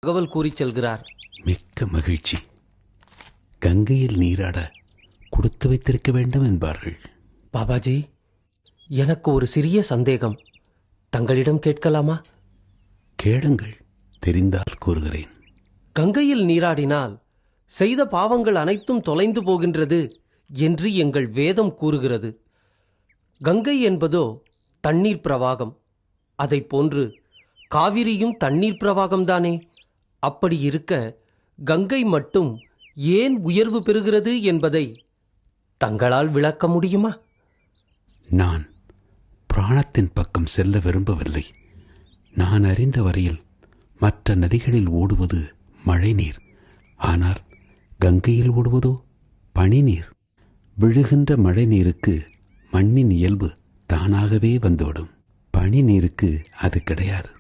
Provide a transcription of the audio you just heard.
தகவல் கூறிச் செல்கிறார். மிக்க மகிழ்ச்சி. கங்கையில் நீராட கொடுத்து வைத்திருக்க வேண்டும் என்பார்கள். பாபாஜி, எனக்கு ஒரு சிறிய சந்தேகம், தங்களிடம் கேட்கலாமா? கேளுங்கள், தெரிந்தால் கூறுகிறேன். கங்கையில் நீராடினால் செய்த பாவங்கள் அனைத்தும் தொலைந்து போகின்றது என்று எங்கள் வேதம் கூறுகிறது. கங்கை என்பதோ தண்ணீர் பிரவாகம். அதைப் போன்று காவிரியும் தண்ணீர் பிரவாகம்தானே. அப்படி இருக்க கங்கை மட்டும் ஏன் உயர்வு பெறுகிறது என்பதை தங்களால் விளக்க முடியுமா? நான் பிராணத்தின் பக்கம் செல்ல விரும்பவில்லை. நான் அறிந்த வரையில் மற்ற நதிகளில் ஓடுவது மழை நீர். ஆனால் கங்கையில் ஓடுவதோ பனிநீர். விழுகின்ற மழை நீருக்கு மண்ணின் இயல்பு தானாகவே வந்துவிடும். பனி நீருக்கு அது கிடையாது.